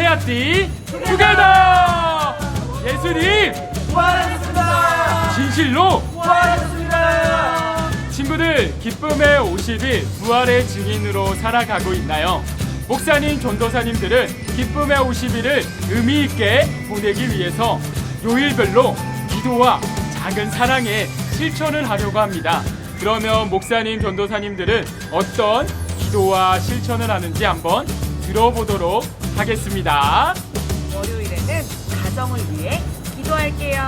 아띠 투게더! 예수님 부활했습니다. 진실로 부활했습니다. 친구들, 기쁨의 50일 부활의 증인으로 살아가고 있나요? 목사님, 전도사님들은 기쁨의 50일을 의미 있게 보내기 위해서 요일별로 기도와 작은 사랑의 실천을 하려고 합니다. 그러면 목사님, 전도사님들은 어떤 기도와 실천을 하는지 한번 들어보도록 하겠습니다. 월요일에는 가정을 위해 기도할게요.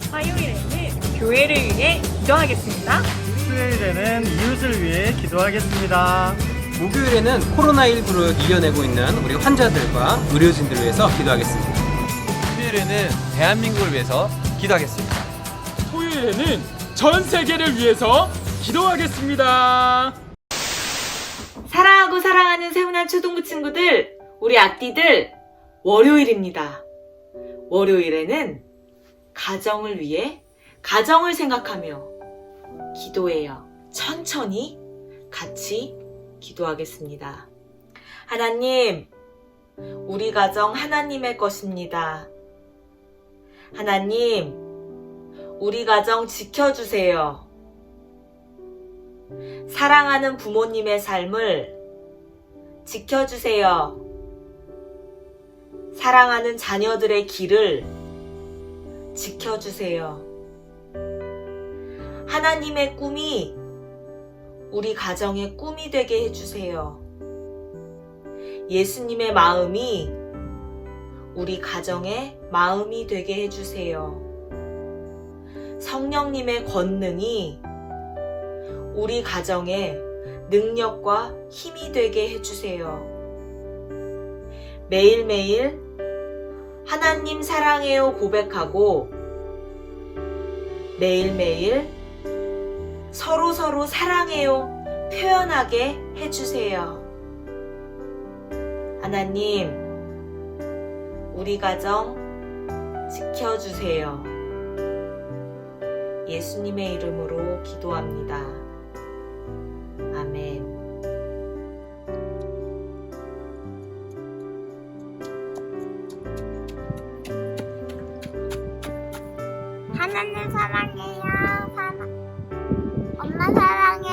화요일에는 교회를 위해 기도하겠습니다. 수요일에는 이웃을 위해 기도하겠습니다. 목요일에는 코로나19를 이겨내고 있는 우리 환자들과 의료진들을 위해서 기도하겠습니다. 수요일에는 대한민국을 위해서 기도하겠습니다. 토요일에는 전 세계를 위해서 기도하겠습니다. 사랑하고 사랑하는 세훈한 초등부 친구들, 우리 아띠들, 월요일입니다. 월요일에는 가정을 위해 가정을 생각하며 기도해요. 천천히 같이 기도하겠습니다. 하나님, 우리 가정 하나님의 것입니다. 하나님, 우리 가정 지켜주세요. 사랑하는 부모님의 삶을 지켜주세요. 사랑하는 자녀들의 길을 지켜주세요. 하나님의 꿈이 우리 가정의 꿈이 되게 해주세요. 예수님의 마음이 우리 가정의 마음이 되게 해주세요. 성령님의 권능이 우리 가정의 능력과 힘이 되게 해주세요. 매일매일 하나님 사랑해요 고백하고 매일매일 서로 사랑해요 표현하게 해주세요. 하나님, 우리 가정 지켜주세요. 예수님의 이름으로 기도합니다. 아멘. 하나님 사랑해요. 엄마 사랑해.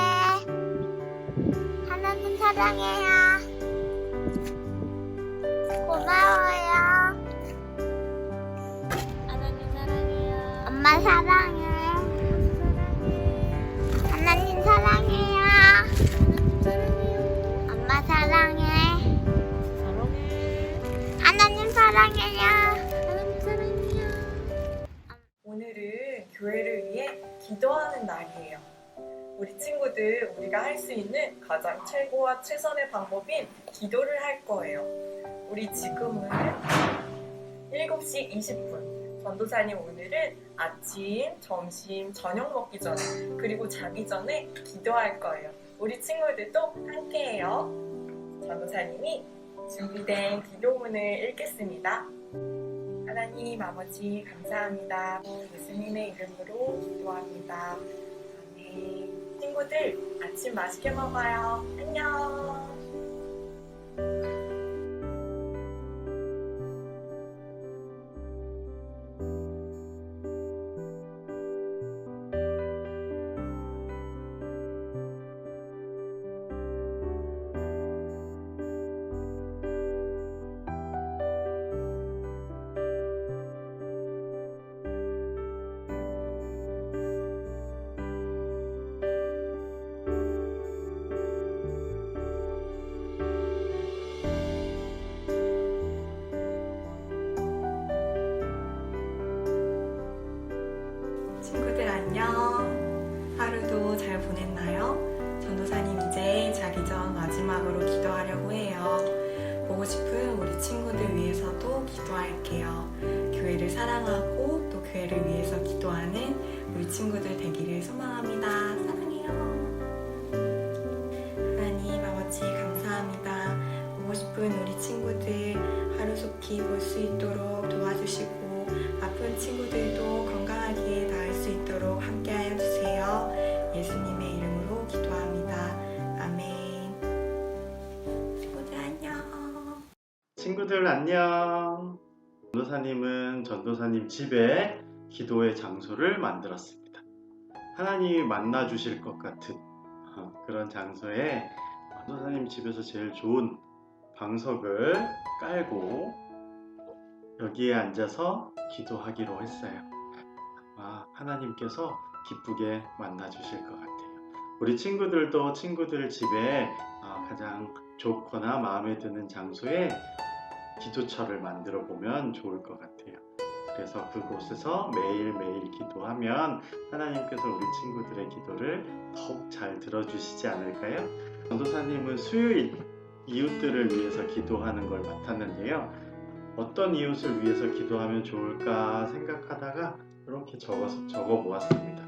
하나님 사랑해요. 고마워요. 하나님 사랑해요. 엄마 사랑해. 하나님 사랑해요. 엄마 사랑해. 하나님 사랑해요. 하나님 사랑해요. 오늘은 교회를 위해 기도하는 날이에요. 우리 친구들, 우리가 할 수 있는 가장 최고와 최선의 방법인 기도를 할 거예요. 우리 지금은 7시 20분. 전도사님 오늘은 아침, 점심, 저녁 먹기 전에 그리고 자기 전에 기도할 거예요. 우리 친구들도 함께해요. 전도사님이 준비된 기도문을 읽겠습니다. 하나님 아버지 감사합니다. 예수님의 이름으로 기도합니다. 아멘. 친구들 아침 맛있게 먹어요. 안녕. 친구들 안녕. 하루도 잘 보냈나요? 전도사님 이제 자기 전 마지막으로 기도하려고 해요. 보고 싶은 우리 친구들 위해서도 기도할게요. 교회를 사랑하고 또 교회를 위해서 기도하는 우리 친구들 되기를 소망합니다. 사랑해요. 하나님 아버지 감사합니다. 보고 싶은 우리 친구들 하루속히 볼 수 있도록 도와주시고 아픈 친구들도 건강하게 나을 수 있도록 함께하여 주세요. 예수님의 이름으로 기도합니다. 아멘. 친구들 안녕. 친구들 안녕. 전도사님은 전도사님 집에 기도의 장소를 만들었습니다. 하나님이 만나 주실 것 같은 그런 장소에 전도사님 집에서 제일 좋은 방석을 깔고 여기에 앉아서 기도하기로 했어요. 하나님께서 기쁘게 만나 주실 것 같아요. 우리 친구들도 친구들 집에 가장 좋거나 마음에 드는 장소에 기도처를 만들어 보면 좋을 것 같아요. 그래서 그곳에서 매일매일 기도하면 하나님께서 우리 친구들의 기도를 더욱 잘 들어주시지 않을까요? 전도사님은 수요일 이웃들을 위해서 기도하는 걸 맡았는데요. 어떤 이웃을 위해서 기도하면 좋을까 생각하다가 이렇게 적어 모았습니다.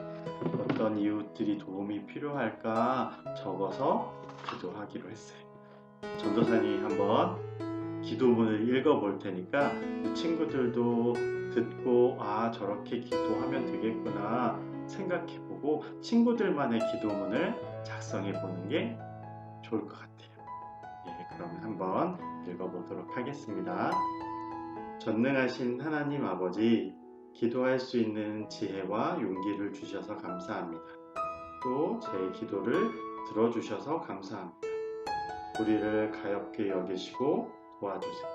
어떤 이웃들이 도움이 필요할까 적어서 기도하기로 했어요. 전도사님이 한번 기도문을 읽어볼 테니까 친구들도 듣고 저렇게 기도하면 되겠구나 생각해보고 친구들만의 기도문을 작성해 보는 게 좋을 것 같아요. 그럼 한번 읽어보도록 하겠습니다. 전능하신 하나님 아버지, 기도할 수 있는 지혜와 용기를 주셔서 감사합니다. 또 제 기도를 들어주셔서 감사합니다. 우리를 가엾게 여기시고 도와주세요.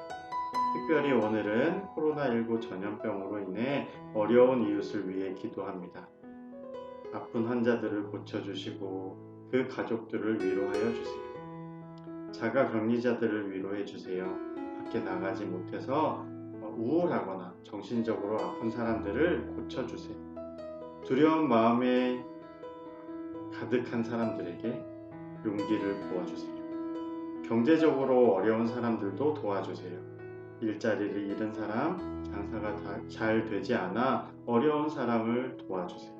특별히 오늘은 코로나19 전염병으로 인해 어려운 이웃을 위해 기도합니다. 아픈 환자들을 고쳐주시고 그 가족들을 위로하여 주세요. 자가격리자들을 위로해 주세요. 밖에 나가지 못해서 우울하거나 정신적으로 아픈 사람들을 고쳐주세요. 두려운 마음에 가득한 사람들에게 용기를 부어주세요. 경제적으로 어려운 사람들도 도와주세요. 일자리를 잃은 사람, 장사가 잘 되지 않아 어려운 사람을 도와주세요.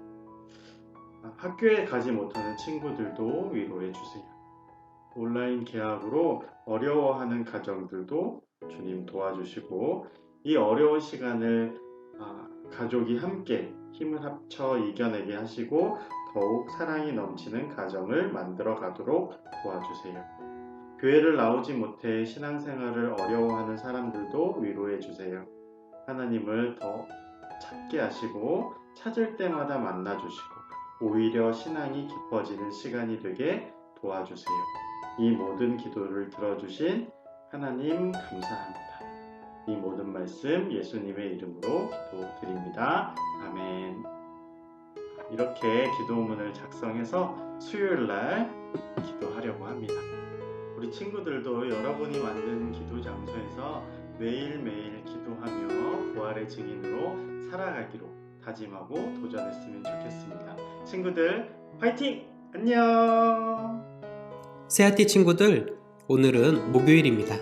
학교에 가지 못하는 친구들도 위로해 주세요. 온라인 개학으로 어려워하는 가정들도 주님 도와주시고 이 어려운 시간을 가족이 함께 힘을 합쳐 이겨내게 하시고 더욱 사랑이 넘치는 가정을 만들어 가도록 도와주세요. 교회를 나오지 못해 신앙생활을 어려워하는 사람들도 위로해 주세요. 하나님을 더 찾게 하시고 찾을 때마다 만나주시고 오히려 신앙이 깊어지는 시간이 되게 도와주세요. 이 모든 기도를 들어주신 하나님 감사합니다. 이 모든 말씀 예수님의 이름으로 기도드립니다. 아멘. 이렇게 기도문을 작성해서 수요일날 기도하려고 합니다. 우리 친구들도 여러분이 만든 기도 장소에서 매일매일 기도하며 부활의 증인으로 살아가기로 다짐하고 도전했으면 좋겠습니다. 친구들 화이팅! 안녕! 새아띠 친구들, 오늘은 목요일입니다.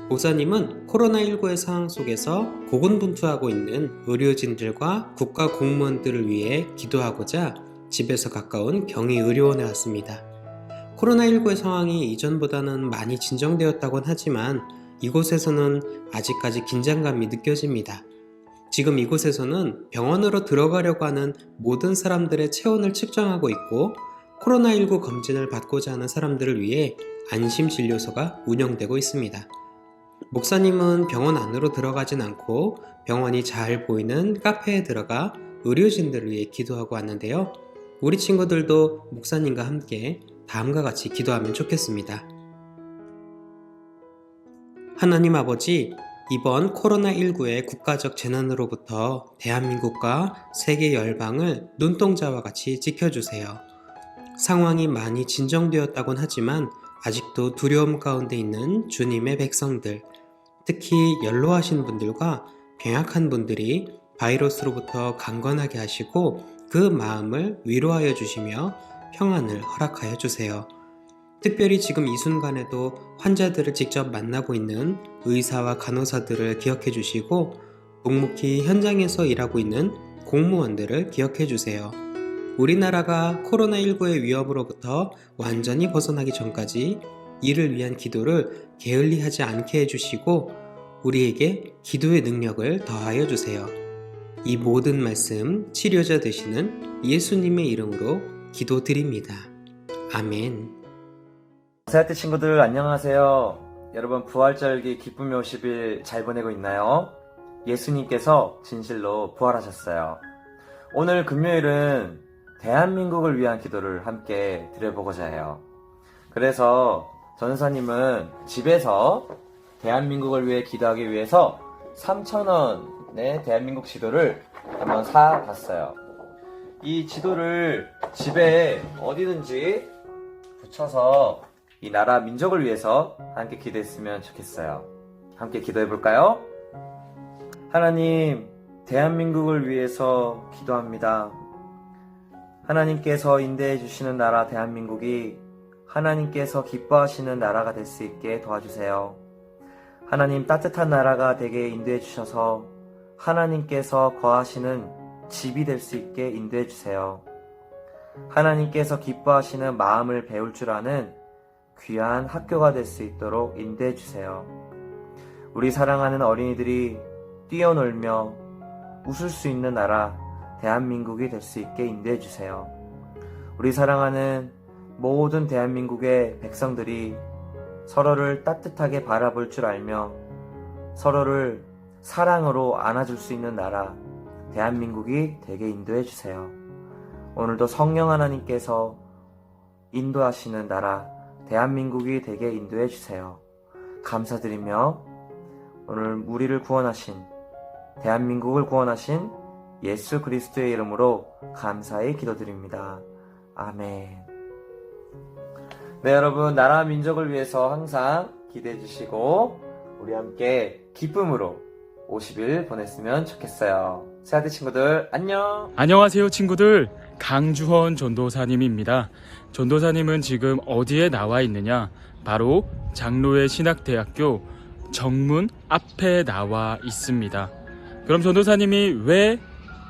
목사님은 코로나19의 상황 속에서 고군분투하고 있는 의료진들과 국가 공무원들을 위해 기도하고자 집에서 가까운 경희의료원에 왔습니다. 코로나19의 상황이 이전보다는 많이 진정되었다곤 하지만 이곳에서는 아직까지 긴장감이 느껴집니다. 지금 이곳에서는 병원으로 들어가려고 하는 모든 사람들의 체온을 측정하고 있고 코로나19 검진을 받고자 하는 사람들을 위해 안심진료소가 운영되고 있습니다. 목사님은 병원 안으로 들어가진 않고 병원이 잘 보이는 카페에 들어가 의료진들을 위해 기도하고 왔는데요. 우리 친구들도 목사님과 함께 다음과 같이 기도하면 좋겠습니다. 하나님 아버지, 이번 코로나19의 국가적 재난으로부터 대한민국과 세계 열방을 눈동자와 같이 지켜주세요. 상황이 많이 진정되었다곤 하지만 아직도 두려움 가운데 있는 주님의 백성들, 특히 연로하신 분들과 병약한 분들이 바이러스로부터 강건하게 하시고 그 마음을 위로하여 주시며 평안을 허락하여 주세요. 특별히 지금 이 순간에도 환자들을 직접 만나고 있는 의사와 간호사들을 기억해 주시고 묵묵히 현장에서 일하고 있는 공무원들을 기억해 주세요. 우리나라가 코로나19의 위협으로부터 완전히 벗어나기 전까지 이를 위한 기도를 게을리하지 않게 해주시고 우리에게 기도의 능력을 더하여 주세요. 이 모든 말씀 치료자 되시는 예수님의 이름으로 기도드립니다. 아멘. 새아띠 친구들 안녕하세요. 여러분 부활절기 기쁨의 50일 잘 보내고 있나요? 예수님께서 진실로 부활하셨어요. 오늘 금요일은 대한민국을 위한 기도를 함께 드려보고자 해요. 그래서 전사님은 집에서 대한민국을 위해 기도하기 위해서 3,000원의 대한민국 지도를 한번 사봤어요. 이 지도를 집에 어디든지 붙여서 이 나라 민족을 위해서 함께 기도했으면 좋겠어요. 함께 기도해볼까요? 하나님, 대한민국을 위해서 기도합니다. 하나님께서 인도해 주시는 나라 대한민국이 하나님께서 기뻐하시는 나라가 될 수 있게 도와주세요. 하나님, 따뜻한 나라가 되게 인도해 주셔서 하나님께서 거하시는 집이 될 수 있게 인도해 주세요. 하나님께서 기뻐하시는 마음을 배울 줄 아는 귀한 학교가 될 수 있도록 인도해 주세요. 우리 사랑하는 어린이들이 뛰어놀며 웃을 수 있는 나라 대한민국이 될 수 있게 인도해 주세요. 우리 사랑하는 모든 대한민국의 백성들이 서로를 따뜻하게 바라볼 줄 알며 서로를 사랑으로 안아줄 수 있는 나라 대한민국이 되게 인도해 주세요. 오늘도 성령 하나님께서 인도하시는 나라 대한민국이 되게 인도해 주세요. 감사드리며 오늘 우리를 구원하신 대한민국을 구원하신 예수 그리스도의 이름으로 감사히 기도드립니다. 아멘. 네, 여러분, 나라 민족을 위해서 항상 기도해 주시고 우리 함께 기쁨으로 50일 보냈으면 좋겠어요. 세아대 친구들 안녕. 안녕하세요 친구들, 강주헌 전도사님입니다. 전도사님은 지금 어디에 나와 있느냐? 바로 장로회 신학대학교 정문 앞에 나와 있습니다. 그럼 전도사님이 왜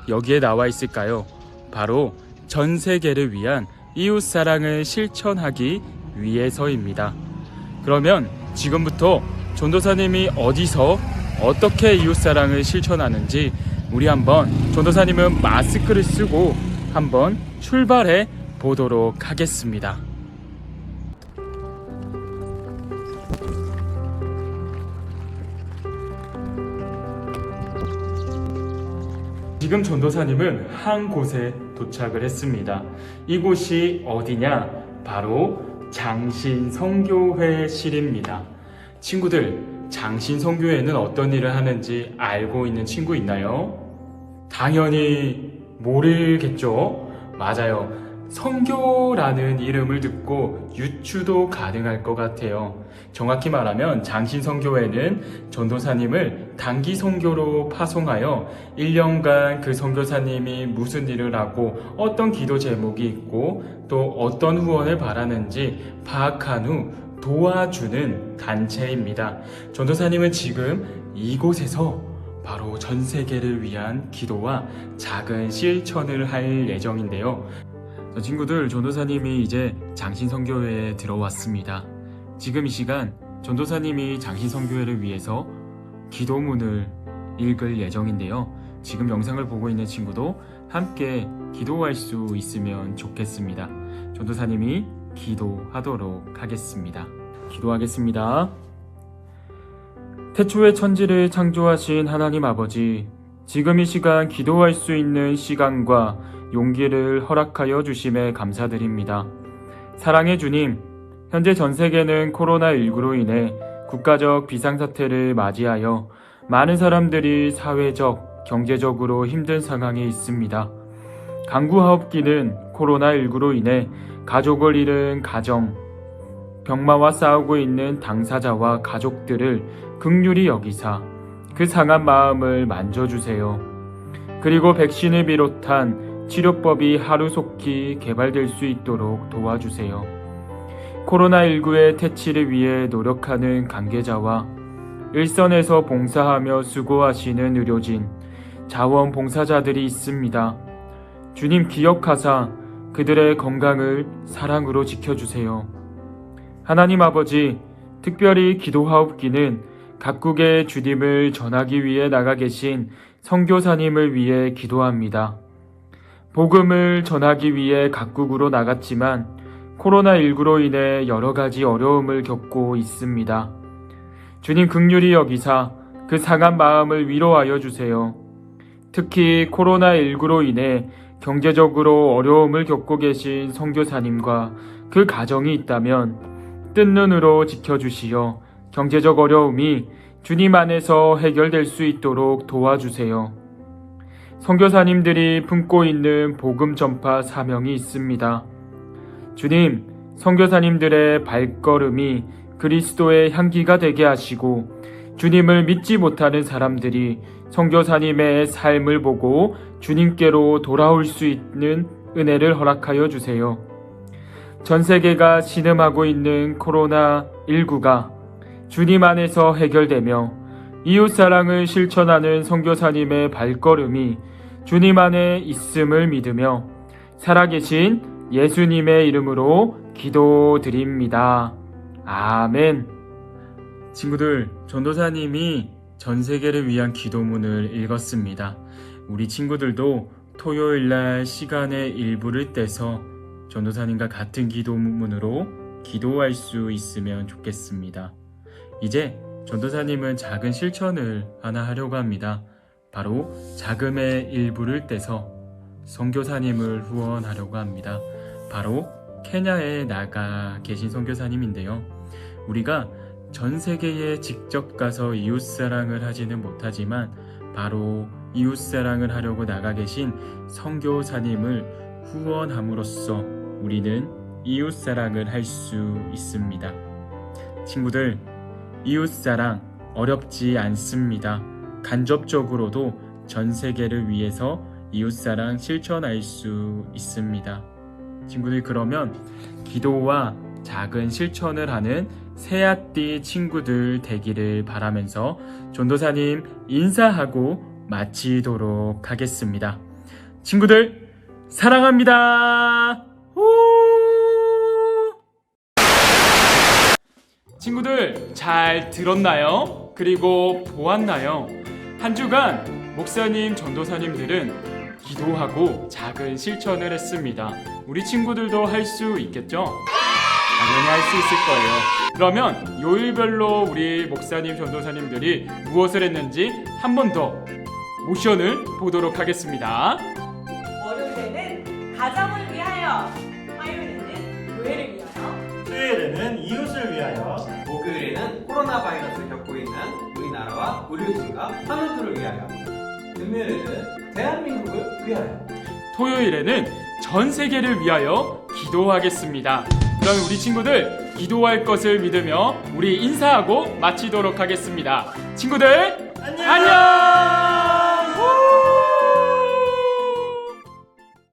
여기에 나와 있을까요? 바로 전 세계를 위한 이웃사랑을 실천하기 위해서입니다. 그러면 지금부터 전도사님이 어디서 어떻게 이웃사랑을 실천하는지 우리 한번 전도사님은 마스크를 쓰고 한번 출발해 보도록 하겠습니다. 지금 전도사님은 한 곳에 도착을 했습니다. 이곳이 어디냐? 바로 장신성교회실입니다. 친구들, 장신성교회는 어떤 일을 하는지 알고 있는 친구 있나요? 당연히 모르겠죠? 맞아요. 성교라는 이름을 듣고 유추도 가능할 것 같아요. 정확히 말하면 장신성교회는 전도사님을 단기 선교로 파송하여 1년간 그 선교사님이 무슨 일을 하고 어떤 기도 제목이 있고 또 어떤 후원을 바라는지 파악한 후 도와주는 단체입니다. 전도사님은 지금 이곳에서 바로 전 세계를 위한 기도와 작은 실천을 할 예정인데요. 친구들, 전도사님이 이제 장신성교회에 들어왔습니다. 지금 이 시간 전도사님이 장신성교회를 위해서 기도문을 읽을 예정인데요. 지금 영상을 보고 있는 친구도 함께 기도할 수 있으면 좋겠습니다. 전도사님이 기도하도록 하겠습니다. 기도하겠습니다. 태초에 천지를 창조하신 하나님 아버지, 지금 이 시간 기도할 수 있는 시간과 용기를 허락하여 주심에 감사드립니다. 사랑의 주님, 현재 전 세계는 코로나19로 인해 국가적 비상사태를 맞이하여 많은 사람들이 사회적, 경제적으로 힘든 상황에 있습니다. 강구하옵기는 코로나19로 인해 가족을 잃은 가정, 병마와 싸우고 있는 당사자와 가족들을 긍휼히 여기사 그 상한 마음을 만져주세요. 그리고 백신을 비롯한 치료법이 하루속히 개발될 수 있도록 도와주세요. 코로나19의 퇴치를 위해 노력하는 관계자와 일선에서 봉사하며 수고하시는 의료진, 자원봉사자들이 있습니다. 주님 기억하사 그들의 건강을 사랑으로 지켜주세요. 하나님 아버지, 특별히 기도하옵기는 각국의 주님을 전하기 위해 나가 계신 선교사님을 위해 기도합니다. 복음을 전하기 위해 각국으로 나갔지만 코로나19로 인해 여러 가지 어려움을 겪고 있습니다. 주님 긍휼히 여기사 그 상한 마음을 위로하여 주세요. 특히 코로나19로 인해 경제적으로 어려움을 겪고 계신 선교사님과 그 가정이 있다면 뜬 눈으로 지켜주시어 경제적 어려움이 주님 안에서 해결될 수 있도록 도와주세요. 선교사님들이 품고 있는 복음 전파 사명이 있습니다. 주님, 선교사님들의 발걸음이 그리스도의 향기가 되게 하시고 주님을 믿지 못하는 사람들이 선교사님의 삶을 보고 주님께로 돌아올 수 있는 은혜를 허락하여 주세요. 전 세계가 신음하고 있는 코로나19가 주님 안에서 해결되며 이웃사랑을 실천하는 선교사님의 발걸음이 주님 안에 있음을 믿으며 살아계신 예수님의 이름으로 기도드립니다. 아멘. 친구들, 전도사님이 전 세계를 위한 기도문을 읽었습니다. 우리 친구들도 토요일날 시간의 일부를 떼서 전도사님과 같은 기도문으로 기도할 수 있으면 좋겠습니다. 이제 전도사님은 작은 실천을 하나 하려고 합니다. 바로 자금의 일부를 떼서 선교사님을 후원하려고 합니다. 바로 케냐에 나가 계신 선교사님인데요. 우리가 전 세계에 직접 가서 이웃사랑을 하지는 못하지만 바로 이웃사랑을 하려고 나가 계신 선교사님을 후원함으로써 우리는 이웃사랑을 할 수 있습니다. 친구들, 이웃사랑 어렵지 않습니다. 간접적으로도 전 세계를 위해서 이웃사랑 실천할 수 있습니다. 친구들, 그러면 기도와 작은 실천을 하는 새아띠 친구들 되기를 바라면서 전도사님 인사하고 마치도록 하겠습니다. 친구들, 사랑합니다. 친구들, 잘 들었나요? 그리고 보았나요? 한 주간 목사님, 전도사님들은 기도하고 작은 실천을 했습니다. 우리 친구들도 할 수 있겠죠? 당연히 할 수 있을 거예요. 그러면 요일별로 우리 목사님, 전도사님들이 무엇을 했는지 한 번 더 모션을 보도록 하겠습니다. 월요일에는 가정을 위하여, 화요일에는 교회를 위하여, 수요일에는 이웃을 위하여, 목요일에는 코로나 바이러스를 겪고 있는 우리나라와 의료진과 환우들을 위하여, 금요일에는 대한민국을 위하여, 토요일에는 전 세계를 위하여 기도하겠습니다. 그럼 우리 친구들, 기도할 것을 믿으며 우리 인사하고 마치도록 하겠습니다. 친구들, 안녕!